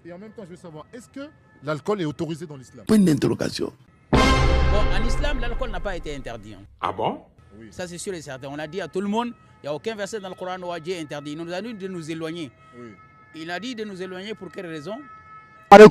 Et en même temps, je veux savoir, est-ce que l'alcool est autorisé dans l'islam? Point d'interrogation. Bon, en islam, l'alcool n'a pas été interdit. Ah bon? Oui. Ça, c'est sûr et certain. On a dit à tout le monde, il n'y a aucun verset dans le Coran où Dieu interdit. Il nous a dit de nous éloigner. Oui. Il a dit de nous éloigner pour quelle raison?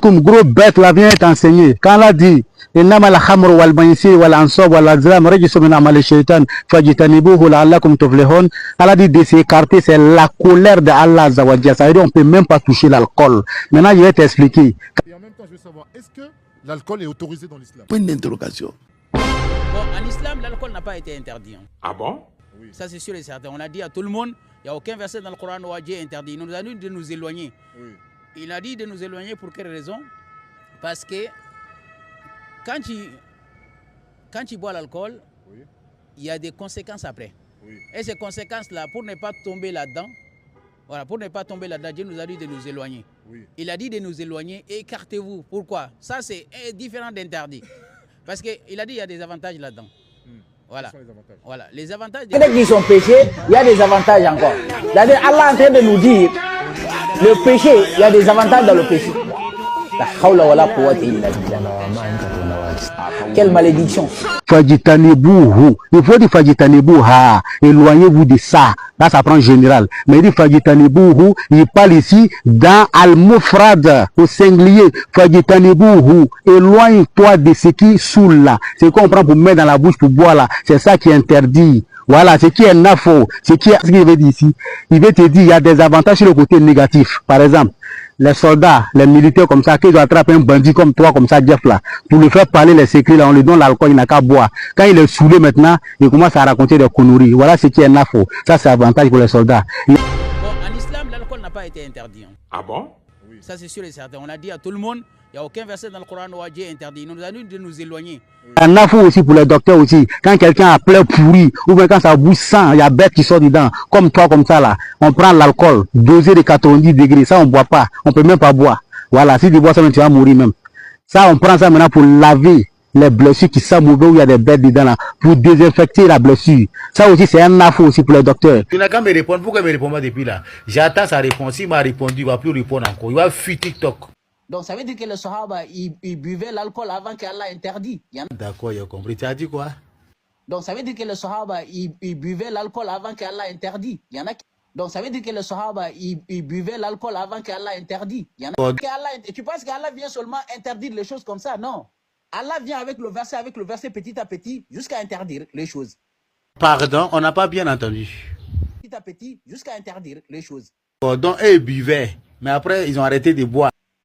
Comme gros bête là vient être enseigné. Quand elle a dit إنما الخمر والميسر والأنصاب والأزلام رجس من عمل الشيطان فاجتنبوه لعلكم تفلحون. Elle a dit de s'écarter, c'est la colère de Allah Azza wa Jalla. Ça veut dire on ne peut même pas toucher l'alcool. Maintenant, je vais t'expliquer. Et en même temps, je veux savoir, est-ce que l'alcool est autorisé dans l'islam? Point d'interrogation. Bon, en islam, l'alcool n'a pas été interdit. Ah bon? Oui. Ça, c'est sûr et certain. On a dit à tout le monde, il n'y a aucun verset dans le Coran où Dieu interdit. Il nous a dit de nous éloigner. Oui. Il a dit de nous éloigner pour quelle raison? Parce que quand tu bois l'alcool, Oui. il y a des conséquences après. Oui. Et ces conséquences-là, pour ne pas tomber là-dedans, voilà, pour ne pas tomber là-dedans, Dieu nous a dit de nous éloigner. Oui. Il a dit de nous éloigner, écartez-vous. Pourquoi? Ça, c'est différent d'interdit. Parce qu'il a dit qu'il y a des avantages là-dedans. Voilà. Quels sont les avantages? Voilà. Les avantages. Dès qu'ils sont péchés, il y a des avantages encore. C'est-à-dire, Allah est en train de nous dire, le péché, il y a des avantages dans le péché. La hawla wa la quwwata illa billah. Quelle malédiction. Fajitanibuhu. Il faut dire fajitanibuha. Éloignez-vous de ça. Là, ça prend général. Mais il dit fajitanibuhu. Il parle ici dans al-mufrad, au singulier. Fajitanibuhu. Éloigne-toi de ce qui saoule là. Ce qu'on prend pour mettre dans la bouche pour boire là. C'est ça qui est interdit. Voilà, ce qui est nafo. Ce qu'il veut dire ici. Il veut te dire, il y a des avantages sur le côté négatif. Par exemple, les soldats, les militaires comme ça, qu'ils attrapent un bandit comme toi, comme ça, Jeff là, pour lui faire parler les secrets là, on lui donne l'alcool, il n'a qu'à boire. Quand il est saoulé maintenant, il commence à raconter des conneries. Voilà ce qui est nafo. Ça, c'est avantage pour les soldats. Bon, en islam, l'alcool n'a pas été interdit. Ah bon? Oui. Ça, c'est sûr et certain. On a dit à tout le monde, il n'y a aucun verset dans le Coran où Dieu interdit. Il nous a dit de nous éloigner. Un nafo aussi pour les docteurs aussi. Quand quelqu'un a plein pourri, ou bien quand ça bouge sang, il y a bête qui sort dedans. Comme toi, comme ça là. On prend l'alcool, dosé de 90 degrés. Ça, on ne boit pas. On ne peut même pas boire. Voilà, si tu bois ça, tu vas mourir même. Ça, on prend ça maintenant pour laver les blessures qui sont mauvaises où il y a des bêtes dedans là. Pour désinfecter la blessure. Ça aussi, c'est un nafo aussi pour les docteurs. Tu n'as qu'à me répondre. Pourquoi il ne me répond pas depuis là? J'attends sa réponse. S'il m'a répondu, il ne va plus répondre encore. Il va fuir TikTok. Donc ça veut dire que les Sahaba, ils buvaient l'alcool avant qu'Allah interdit. D'accord, il a compris. Tu as dit quoi? Donc ça veut dire que les Sahaba, ils buvaient l'alcool avant qu'Allah interdit. Il y en a qui... Donc ça veut dire que les Sahaba, ils buvaient l'alcool avant qu'Allah interdit. Il y en a qui... Tu penses qu'Allah vient seulement interdire les choses comme ça? Non. Allah vient avec le verset petit à petit, jusqu'à interdire les choses. Pardon, on n'a pas bien entendu. Petit à petit, jusqu'à interdire les choses. Donc, eux, ils buvaient. Mais après, ils ont arrêté de boire.